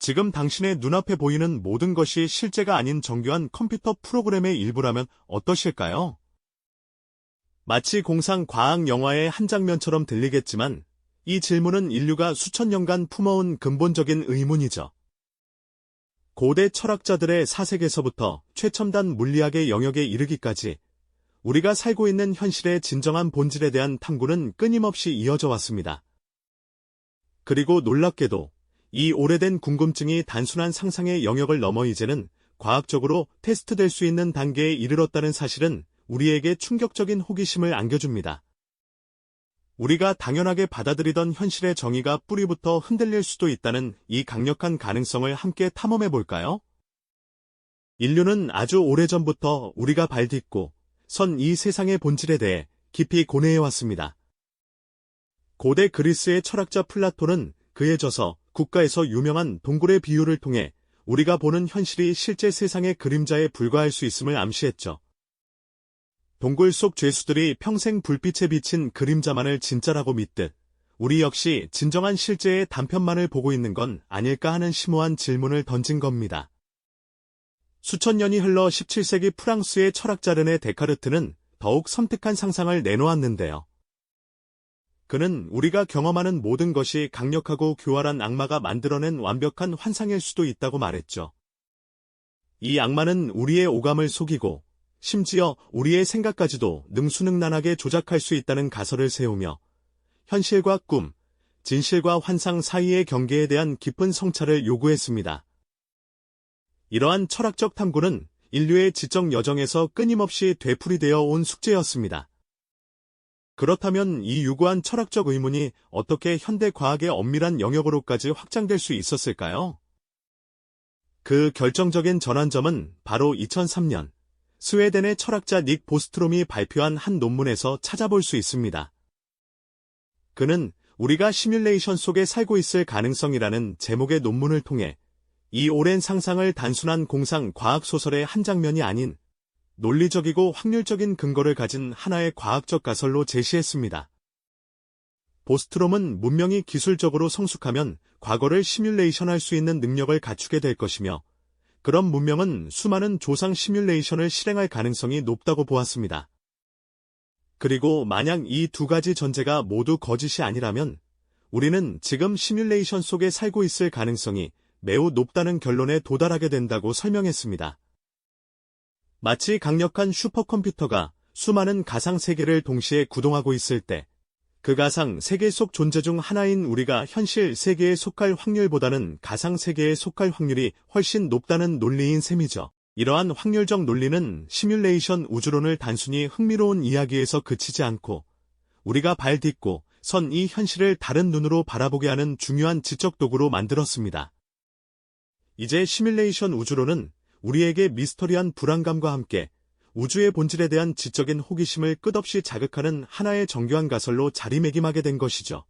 지금 당신의 눈앞에 보이는 모든 것이 실제가 아닌 정교한 컴퓨터 프로그램의 일부라면 어떠실까요? 마치 공상 과학 영화의 한 장면처럼 들리겠지만 이 질문은 인류가 수천 년간 품어온 근본적인 의문이죠. 고대 철학자들의 사색에서부터 최첨단 물리학의 영역에 이르기까지 우리가 살고 있는 현실의 진정한 본질에 대한 탐구는 끊임없이 이어져 왔습니다. 그리고 놀랍게도 이 오래된 궁금증이 단순한 상상의 영역을 넘어 이제는 과학적으로 테스트될 수 있는 단계에 이르렀다는 사실은 우리에게 충격적인 호기심을 안겨줍니다. 우리가 당연하게 받아들이던 현실의 정의가 뿌리부터 흔들릴 수도 있다는 이 강력한 가능성을 함께 탐험해 볼까요? 인류는 아주 오래전부터 우리가 발딛고 선 이 세상의 본질에 대해 깊이 고뇌해 왔습니다. 고대 그리스의 철학자 플라톤은 그의 저서 국가에서 유명한 동굴의 비유를 통해 우리가 보는 현실이 실제 세상의 그림자에 불과할 수 있음을 암시했죠. 동굴 속 죄수들이 평생 불빛에 비친 그림자만을 진짜라고 믿듯 우리 역시 진정한 실제의 단편만을 보고 있는 건 아닐까 하는 심오한 질문을 던진 겁니다. 수천 년이 흘러 17세기 프랑스의 철학자 르네 데카르트는 더욱 섬뜩한 상상을 내놓았는데요. 그는 우리가 경험하는 모든 것이 강력하고 교활한 악마가 만들어낸 완벽한 환상일 수도 있다고 말했죠. 이 악마는 우리의 오감을 속이고 심지어 우리의 생각까지도 능수능란하게 조작할 수 있다는 가설을 세우며 현실과 꿈, 진실과 환상 사이의 경계에 대한 깊은 성찰을 요구했습니다. 이러한 철학적 탐구는 인류의 지적 여정에서 끊임없이 되풀이되어 온 숙제였습니다. 그렇다면 이 유구한 철학적 의문이 어떻게 현대 과학의 엄밀한 영역으로까지 확장될 수 있었을까요? 그 결정적인 전환점은 바로 2003년 스웨덴의 철학자 닉 보스트롬이 발표한 한 논문에서 찾아볼 수 있습니다. 그는 우리가 시뮬레이션 속에 살고 있을 가능성이라는 제목의 논문을 통해 이 오랜 상상을 단순한 공상 과학 소설의 한 장면이 아닌 논리적이고 확률적인 근거를 가진 하나의 과학적 가설로 제시했습니다. 보스트롬은 문명이 기술적으로 성숙하면 과거를 시뮬레이션할 수 있는 능력을 갖추게 될 것이며 그런 문명은 수많은 조상 시뮬레이션을 실행할 가능성이 높다고 보았습니다. 그리고 만약 이 두 가지 전제가 모두 거짓이 아니라면 우리는 지금 시뮬레이션 속에 살고 있을 가능성이 매우 높다는 결론에 도달하게 된다고 설명했습니다. 마치 강력한 슈퍼컴퓨터가 수많은 가상 세계를 동시에 구동하고 있을 때 그 가상 세계 속 존재 중 하나인 우리가 현실 세계에 속할 확률보다는 가상 세계에 속할 확률이 훨씬 높다는 논리인 셈이죠. 이러한 확률적 논리는 시뮬레이션 우주론을 단순히 흥미로운 이야기에서 그치지 않고 우리가 발딛고 선 이 현실을 다른 눈으로 바라보게 하는 중요한 지적 도구로 만들었습니다. 이제 시뮬레이션 우주론은 우리에게 미스터리한 불안감과 함께 우주의 본질에 대한 지적인 호기심을 끝없이 자극하는 하나의 정교한 가설로 자리매김하게 된 것이죠.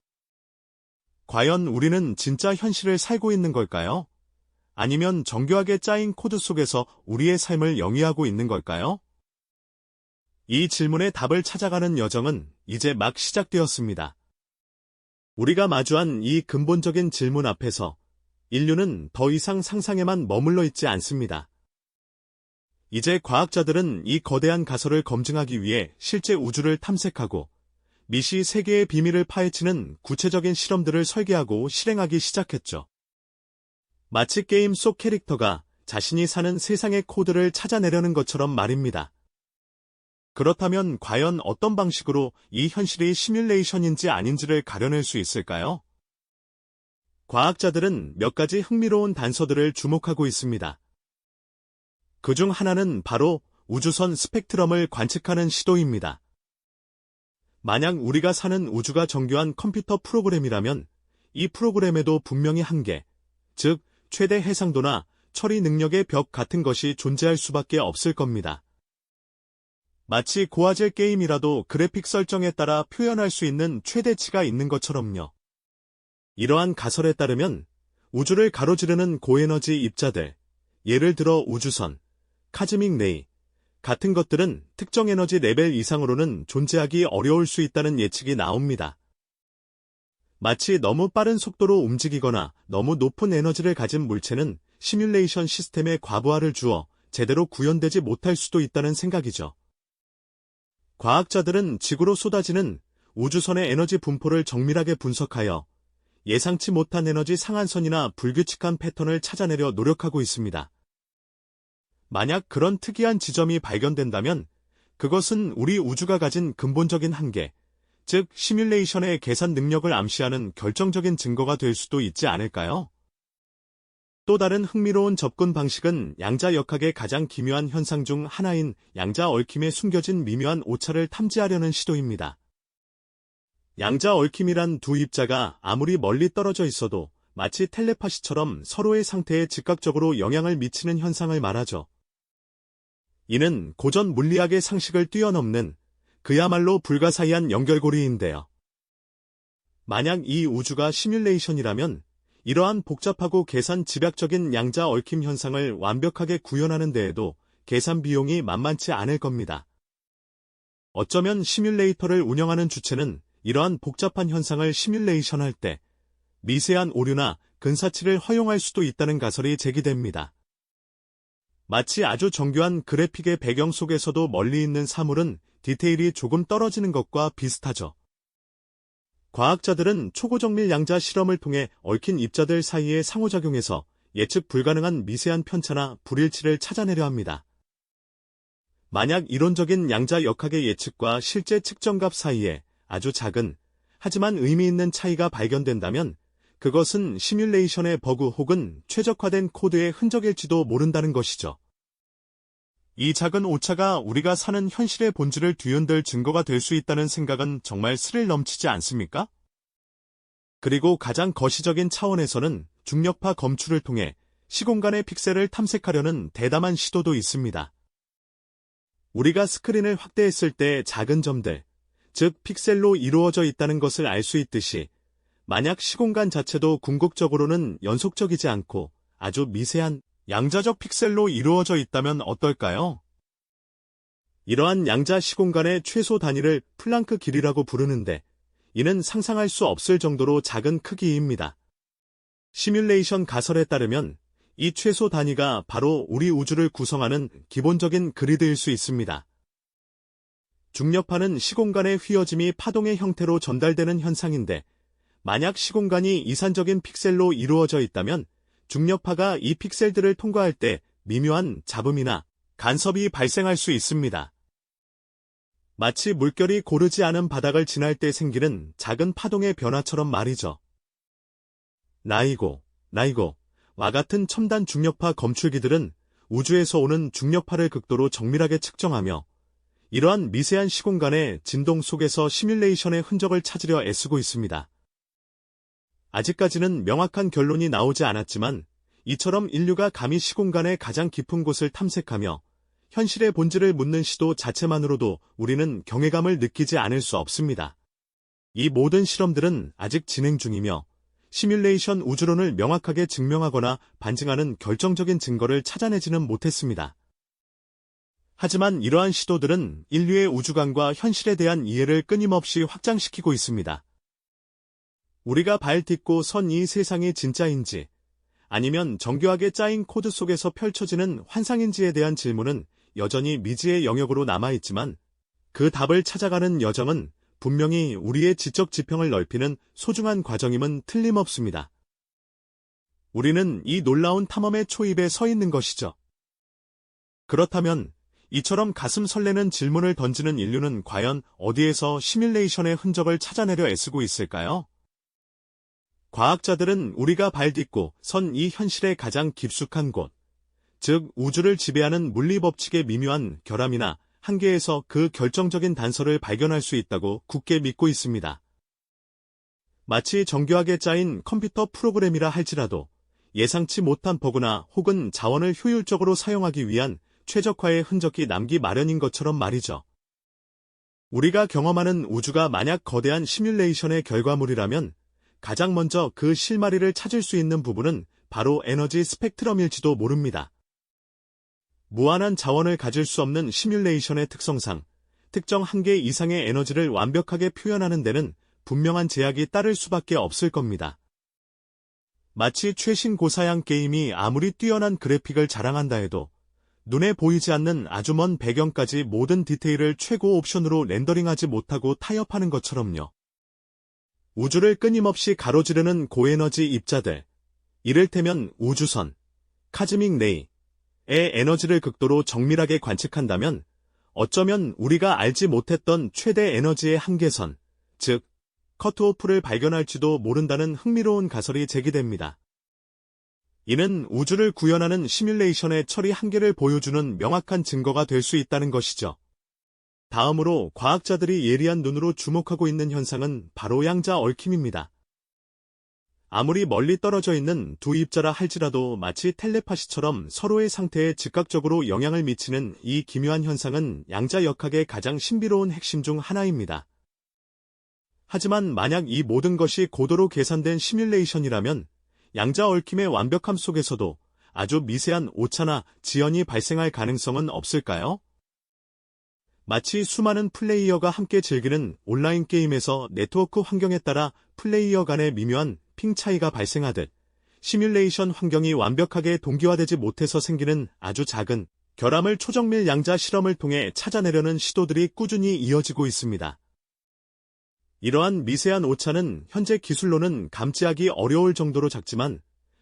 과연 우리는 진짜 현실을 살고 있는 걸까요? 아니면 정교하게 짜인 코드 속에서 우리의 삶을 영위하고 있는 걸까요? 이 질문의 답을 찾아가는 여정은 이제 막 시작되었습니다. 우리가 마주한 이 근본적인 질문 앞에서 인류는 더 이상 상상에만 머물러 있지 않습니다. 이제 과학자들은 이 거대한 가설을 검증하기 위해 실제 우주를 탐색하고 미시 세계의 비밀을 파헤치는 구체적인 실험들을 설계하고 실행하기 시작했죠. 마치 게임 속 캐릭터가 자신이 사는 세상의 코드를 찾아내려는 것처럼 말입니다. 그렇다면 과연 어떤 방식으로 이 현실이 시뮬레이션인지 아닌지를 가려낼 수 있을까요? 과학자들은 몇 가지 흥미로운 단서들을 주목하고 있습니다. 그중 하나는 바로 우주선 스펙트럼을 관측하는 시도입니다. 만약 우리가 사는 우주가 정교한 컴퓨터 프로그램이라면 이 프로그램에도 분명히 한계, 즉 최대 해상도나 처리 능력의 벽 같은 것이 존재할 수밖에 없을 겁니다. 마치 고화질 게임이라도 그래픽 설정에 따라 표현할 수 있는 최대치가 있는 것처럼요. 이러한 가설에 따르면 우주를 가로지르는 고에너지 입자들, 예를 들어 우주선, 카즈믹 레이 같은 것들은 특정 에너지 레벨 이상으로는 존재하기 어려울 수 있다는 예측이 나옵니다. 마치 너무 빠른 속도로 움직이거나 너무 높은 에너지를 가진 물체는 시뮬레이션 시스템에 과부하를 주어 제대로 구현되지 못할 수도 있다는 생각이죠. 과학자들은 지구로 쏟아지는 우주선의 에너지 분포를 정밀하게 분석하여 예상치 못한 에너지 상한선이나 불규칙한 패턴을 찾아내려 노력하고 있습니다. 만약 그런 특이한 지점이 발견된다면 그것은 우리 우주가 가진 근본적인 한계, 즉 시뮬레이션의 계산 능력을 암시하는 결정적인 증거가 될 수도 있지 않을까요? 또 다른 흥미로운 접근 방식은 양자역학의 가장 기묘한 현상 중 하나인 양자 얽힘에 숨겨진 미묘한 오차를 탐지하려는 시도입니다. 양자 얽힘이란 두 입자가 아무리 멀리 떨어져 있어도 마치 텔레파시처럼 서로의 상태에 즉각적으로 영향을 미치는 현상을 말하죠. 이는 고전 물리학의 상식을 뛰어넘는 그야말로 불가사의한 연결고리인데요. 만약 이 우주가 시뮬레이션이라면 이러한 복잡하고 계산 집약적인 양자 얽힘 현상을 완벽하게 구현하는 데에도 계산 비용이 만만치 않을 겁니다. 어쩌면 시뮬레이터를 운영하는 주체는 이러한 복잡한 현상을 시뮬레이션할 때 미세한 오류나 근사치를 허용할 수도 있다는 가설이 제기됩니다. 마치 아주 정교한 그래픽의 배경 속에서도 멀리 있는 사물은 디테일이 조금 떨어지는 것과 비슷하죠. 과학자들은 초고정밀 양자 실험을 통해 얽힌 입자들 사이의 상호작용에서 예측 불가능한 미세한 편차나 불일치를 찾아내려 합니다. 만약 이론적인 양자 역학의 예측과 실제 측정값 사이에 아주 작은 하지만 의미 있는 차이가 발견된다면 그것은 시뮬레이션의 버그 혹은 최적화된 코드의 흔적일지도 모른다는 것이죠. 이 작은 오차가 우리가 사는 현실의 본질을 뒤흔들 증거가 될 수 있다는 생각은 정말 스릴 넘치지 않습니까? 그리고 가장 거시적인 차원에서는 중력파 검출을 통해 시공간의 픽셀을 탐색하려는 대담한 시도도 있습니다. 우리가 스크린을 확대했을 때 작은 점들, 즉 픽셀로 이루어져 있다는 것을 알 수 있듯이 만약 시공간 자체도 궁극적으로는 연속적이지 않고 아주 미세한 양자적 픽셀로 이루어져 있다면 어떨까요? 이러한 양자 시공간의 최소 단위를 플랑크 길이라고 부르는데 이는 상상할 수 없을 정도로 작은 크기입니다. 시뮬레이션 가설에 따르면 이 최소 단위가 바로 우리 우주를 구성하는 기본적인 그리드일 수 있습니다. 중력파는 시공간의 휘어짐이 파동의 형태로 전달되는 현상인데 만약 시공간이 이산적인 픽셀로 이루어져 있다면 중력파가 이 픽셀들을 통과할 때 미묘한 잡음이나 간섭이 발생할 수 있습니다. 마치 물결이 고르지 않은 바닥을 지날 때 생기는 작은 파동의 변화처럼 말이죠. 나이고와 같은 첨단 중력파 검출기들은 우주에서 오는 중력파를 극도로 정밀하게 측정하며 이러한 미세한 시공간의 진동 속에서 시뮬레이션의 흔적을 찾으려 애쓰고 있습니다. 아직까지는 명확한 결론이 나오지 않았지만 이처럼 인류가 감히 시공간의 가장 깊은 곳을 탐색하며 현실의 본질을 묻는 시도 자체만으로도 우리는 경외감을 느끼지 않을 수 없습니다. 이 모든 실험들은 아직 진행 중이며 시뮬레이션 우주론을 명확하게 증명하거나 반증하는 결정적인 증거를 찾아내지는 못했습니다. 하지만 이러한 시도들은 인류의 우주관과 현실에 대한 이해를 끊임없이 확장시키고 있습니다. 우리가 발 딛고 선 이 세상이 진짜인지 아니면 정교하게 짜인 코드 속에서 펼쳐지는 환상인지에 대한 질문은 여전히 미지의 영역으로 남아있지만 그 답을 찾아가는 여정은 분명히 우리의 지적 지평을 넓히는 소중한 과정임은 틀림없습니다. 우리는 이 놀라운 탐험의 초입에 서 있는 것이죠. 그렇다면 이처럼 가슴 설레는 질문을 던지는 인류는 과연 어디에서 시뮬레이션의 흔적을 찾아내려 애쓰고 있을까요? 과학자들은 우리가 발 딛고 선 이 현실의 가장 깊숙한 곳, 즉 우주를 지배하는 물리법칙의 미묘한 결함이나 한계에서 그 결정적인 단서를 발견할 수 있다고 굳게 믿고 있습니다. 마치 정교하게 짜인 컴퓨터 프로그램이라 할지라도 예상치 못한 버그나 혹은 자원을 효율적으로 사용하기 위한 최적화의 흔적이 남기 마련인 것처럼 말이죠. 우리가 경험하는 우주가 만약 거대한 시뮬레이션의 결과물이라면 가장 먼저 그 실마리를 찾을 수 있는 부분은 바로 에너지 스펙트럼일지도 모릅니다. 무한한 자원을 가질 수 없는 시뮬레이션의 특성상 특정 한계 이상의 에너지를 완벽하게 표현하는 데는 분명한 제약이 따를 수밖에 없을 겁니다. 마치 최신 고사양 게임이 아무리 뛰어난 그래픽을 자랑한다 해도 눈에 보이지 않는 아주 먼 배경까지 모든 디테일을 최고 옵션으로 렌더링하지 못하고 타협하는 것처럼요. 우주를 끊임없이 가로지르는 고에너지 입자들, 이를테면 우주선, 카즈믹 레이의 에너지를 극도로 정밀하게 관측한다면 어쩌면 우리가 알지 못했던 최대 에너지의 한계선, 즉 커트오프를 발견할지도 모른다는 흥미로운 가설이 제기됩니다. 이는 우주를 구현하는 시뮬레이션의 처리 한계를 보여주는 명확한 증거가 될 수 있다는 것이죠. 다음으로 과학자들이 예리한 눈으로 주목하고 있는 현상은 바로 양자 얽힘입니다. 아무리 멀리 떨어져 있는 두 입자라 할지라도 마치 텔레파시처럼 서로의 상태에 즉각적으로 영향을 미치는 이 기묘한 현상은 양자 역학의 가장 신비로운 핵심 중 하나입니다. 하지만 만약 이 모든 것이 고도로 계산된 시뮬레이션이라면 양자 얽힘의 완벽함 속에서도 아주 미세한 오차나 지연이 발생할 가능성은 없을까요? 마치 수많은 플레이어가 함께 즐기는 온라인 게임에서 네트워크 환경에 따라 플레이어 간의 미묘한 핑 차이가 발생하듯 시뮬레이션 환경이 완벽하게 동기화되지 못해서 생기는 아주 작은 결함을 초정밀 양자 실험을 통해 찾아내려는 시도들이 꾸준히 이어지고 있습니다. 이러한 미세한 오차는 현재 기술로는 감지하기 어려울 정도로 작지만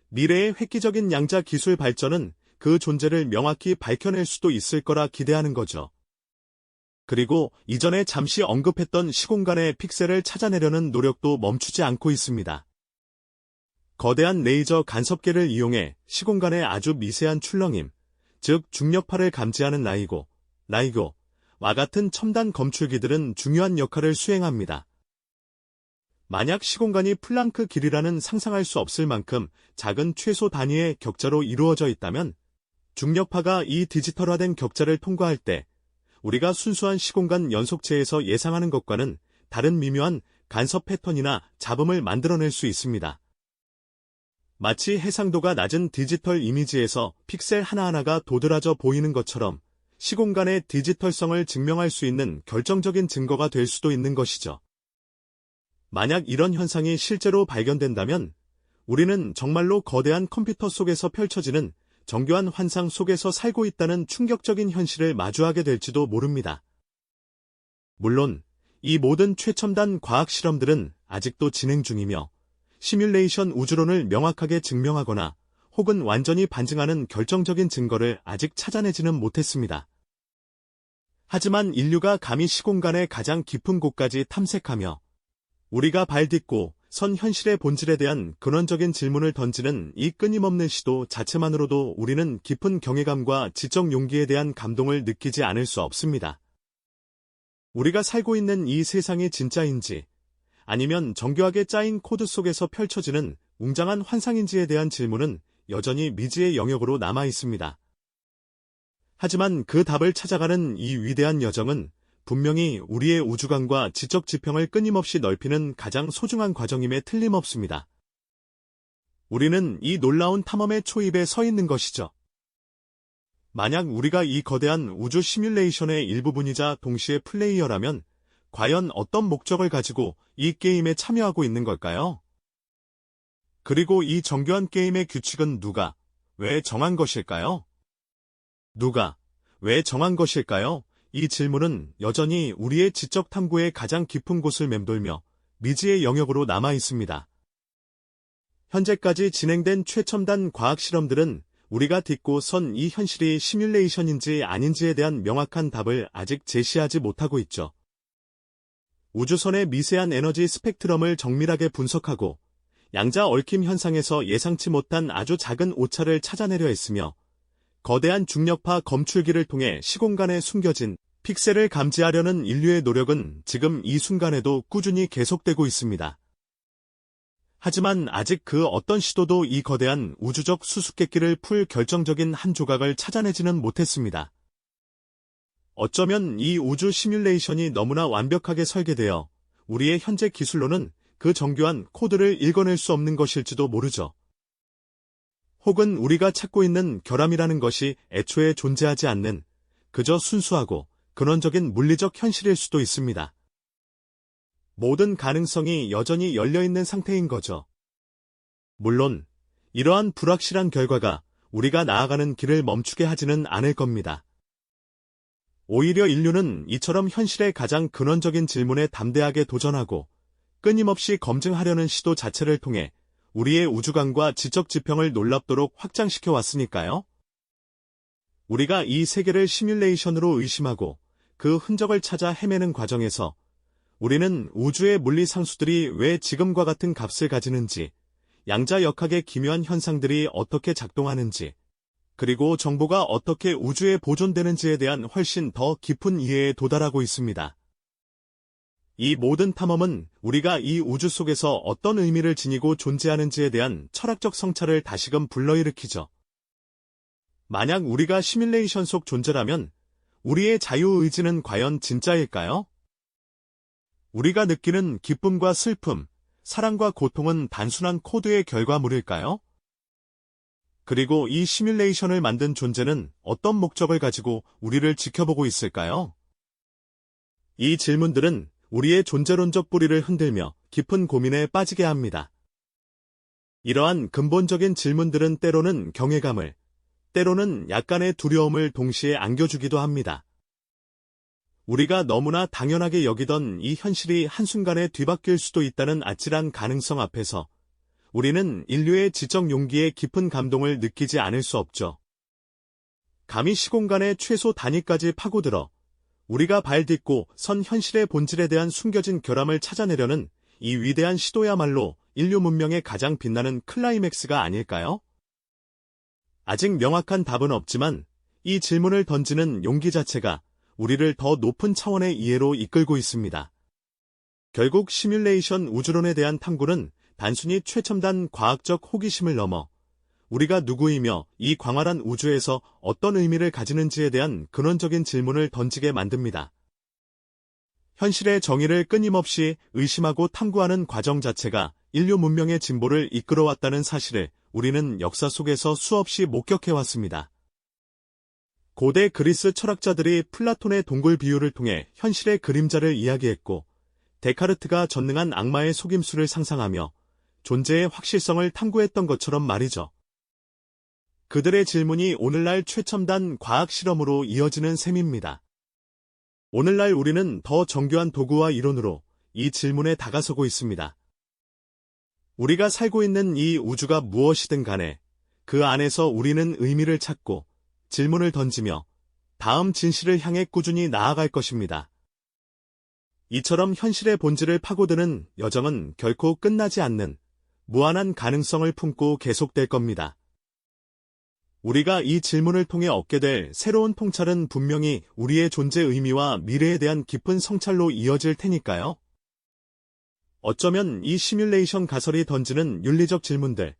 미래의 획기적인 양자 기술 발전은 그 존재를 명확히 밝혀낼 수도 있을 거라 기대하는 거죠. 그리고 이전에 잠시 언급했던 시공간의 픽셀을 찾아내려는 노력도 멈추지 않고 있습니다. 거대한 레이저 간섭계를 이용해 시공간의 아주 미세한 출렁임, 즉 중력파를 감지하는 라이고와 같은 첨단 검출기들은 중요한 역할을 수행합니다. 만약 시공간이 플랑크 길이라는 상상할 수 없을 만큼 작은 최소 단위의 격자로 이루어져 있다면 중력파가 이 디지털화된 격자를 통과할 때 우리가 순수한 시공간 연속체에서 예상하는 것과는 다른 미묘한 간섭 패턴이나 잡음을 만들어낼 수 있습니다. 마치 해상도가 낮은 디지털 이미지에서 픽셀 하나하나가 도드라져 보이는 것처럼 시공간의 디지털성을 증명할 수 있는 결정적인 증거가 될 수도 있는 것이죠. 만약 이런 현상이 실제로 발견된다면 우리는 정말로 거대한 컴퓨터 속에서 펼쳐지는 정교한 환상 속에서 살고 있다는 충격적인 현실을 마주하게 될지도 모릅니다. 물론 이 모든 최첨단 과학 실험들은 아직도 진행 중이며 시뮬레이션 우주론을 명확하게 증명하거나 혹은 완전히 반증하는 결정적인 증거를 아직 찾아내지는 못했습니다. 하지만 인류가 감히 시공간의 가장 깊은 곳까지 탐색하며 우리가 발 딛고 선 현실의 본질에 대한 근원적인 질문을 던지는 이 끊임없는 시도 자체만으로도 우리는 깊은 경외감과 지적 용기에 대한 감동을 느끼지 않을 수 없습니다. 우리가 살고 있는 이 세상이 진짜인지 아니면 정교하게 짜인 코드 속에서 펼쳐지는 웅장한 환상인지에 대한 질문은 여전히 미지의 영역으로 남아 있습니다. 하지만 그 답을 찾아가는 이 위대한 여정은 분명히 우리의 우주관과 지적 지평을 끊임없이 넓히는 가장 소중한 과정임에 틀림없습니다. 우리는 이 놀라운 탐험의 초입에 서 있는 것이죠. 만약 우리가 이 거대한 우주 시뮬레이션의 일부분이자 동시에 플레이어라면 과연 어떤 목적을 가지고 이 게임에 참여하고 있는 걸까요? 그리고 이 정교한 게임의 규칙은 누가, 왜 정한 것일까요? 누가, 왜 정한 것일까요? 이 질문은 여전히 우리의 지적 탐구의 가장 깊은 곳을 맴돌며 미지의 영역으로 남아 있습니다. 현재까지 진행된 최첨단 과학 실험들은 우리가 딛고 선 이 현실이 시뮬레이션인지 아닌지에 대한 명확한 답을 아직 제시하지 못하고 있죠. 우주선의 미세한 에너지 스펙트럼을 정밀하게 분석하고 양자 얽힘 현상에서 예상치 못한 아주 작은 오차를 찾아내려 했으며 거대한 중력파 검출기를 통해 시공간에 숨겨진 픽셀을 감지하려는 인류의 노력은 지금 이 순간에도 꾸준히 계속되고 있습니다. 하지만 아직 그 어떤 시도도 이 거대한 우주적 수수께끼를 풀 결정적인 한 조각을 찾아내지는 못했습니다. 어쩌면 이 우주 시뮬레이션이 너무나 완벽하게 설계되어 우리의 현재 기술로는 그 정교한 코드를 읽어낼 수 없는 것일지도 모르죠. 혹은 우리가 찾고 있는 결함이라는 것이 애초에 존재하지 않는 그저 순수하고 근원적인 물리적 현실일 수도 있습니다. 모든 가능성이 여전히 열려있는 상태인 거죠. 물론, 이러한 불확실한 결과가 우리가 나아가는 길을 멈추게 하지는 않을 겁니다. 오히려 인류는 이처럼 현실의 가장 근원적인 질문에 담대하게 도전하고 끊임없이 검증하려는 시도 자체를 통해 우리의 우주관과 지적 지평을 놀랍도록 확장시켜 왔으니까요. 우리가 이 세계를 시뮬레이션으로 의심하고 그 흔적을 찾아 헤매는 과정에서 우리는 우주의 물리 상수들이 왜 지금과 같은 값을 가지는지, 양자역학의 기묘한 현상들이 어떻게 작동하는지, 그리고 정보가 어떻게 우주에 보존되는지에 대한 훨씬 더 깊은 이해에 도달하고 있습니다. 이 모든 탐험은 우리가 이 우주 속에서 어떤 의미를 지니고 존재하는지에 대한 철학적 성찰을 다시금 불러일으키죠. 만약 우리가 시뮬레이션 속 존재라면 우리의 자유의지는 과연 진짜일까요? 우리가 느끼는 기쁨과 슬픔, 사랑과 고통은 단순한 코드의 결과물일까요? 그리고 이 시뮬레이션을 만든 존재는 어떤 목적을 가지고 우리를 지켜보고 있을까요? 이 질문들은 우리의 존재론적 뿌리를 흔들며 깊은 고민에 빠지게 합니다. 이러한 근본적인 질문들은 때로는 경외감을, 때로는 약간의 두려움을 동시에 안겨주기도 합니다. 우리가 너무나 당연하게 여기던 이 현실이 한순간에 뒤바뀔 수도 있다는 아찔한 가능성 앞에서 우리는 인류의 지적 용기에 깊은 감동을 느끼지 않을 수 없죠. 감히 시공간의 최소 단위까지 파고들어 우리가 발딛고 선 현실의 본질에 대한 숨겨진 결함을 찾아내려는 이 위대한 시도야말로 인류 문명의 가장 빛나는 클라이맥스가 아닐까요? 아직 명확한 답은 없지만 이 질문을 던지는 용기 자체가 우리를 더 높은 차원의 이해로 이끌고 있습니다. 결국 시뮬레이션 우주론에 대한 탐구는 단순히 최첨단 과학적 호기심을 넘어 우리가 누구이며 이 광활한 우주에서 어떤 의미를 가지는지에 대한 근원적인 질문을 던지게 만듭니다. 현실의 정의를 끊임없이 의심하고 탐구하는 과정 자체가 인류 문명의 진보를 이끌어왔다는 사실을 우리는 역사 속에서 수없이 목격해왔습니다. 고대 그리스 철학자들이 플라톤의 동굴 비유를 통해 현실의 그림자를 이야기했고, 데카르트가 전능한 악마의 속임수를 상상하며 존재의 확실성을 탐구했던 것처럼 말이죠. 그들의 질문이 오늘날 최첨단 과학 실험으로 이어지는 셈입니다. 오늘날 우리는 더 정교한 도구와 이론으로 이 질문에 다가서고 있습니다. 우리가 살고 있는 이 우주가 무엇이든 간에 그 안에서 우리는 의미를 찾고 질문을 던지며 다음 진실을 향해 꾸준히 나아갈 것입니다. 이처럼 현실의 본질을 파고드는 여정은 결코 끝나지 않는 무한한 가능성을 품고 계속될 겁니다. 우리가 이 질문을 통해 얻게 될 새로운 통찰은 분명히 우리의 존재 의미와 미래에 대한 깊은 성찰로 이어질 테니까요. 어쩌면 이 시뮬레이션 가설이 던지는 윤리적 질문들,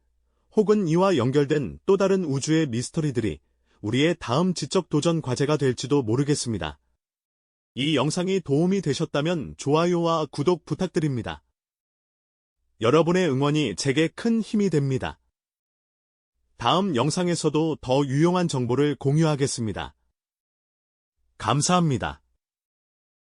혹은 이와 연결된 또 다른 우주의 미스터리들이 우리의 다음 지적 도전 과제가 될지도 모르겠습니다. 이 영상이 도움이 되셨다면 좋아요와 구독 부탁드립니다. 여러분의 응원이 제게 큰 힘이 됩니다. 다음 영상에서도 더 유용한 정보를 공유하겠습니다. 감사합니다.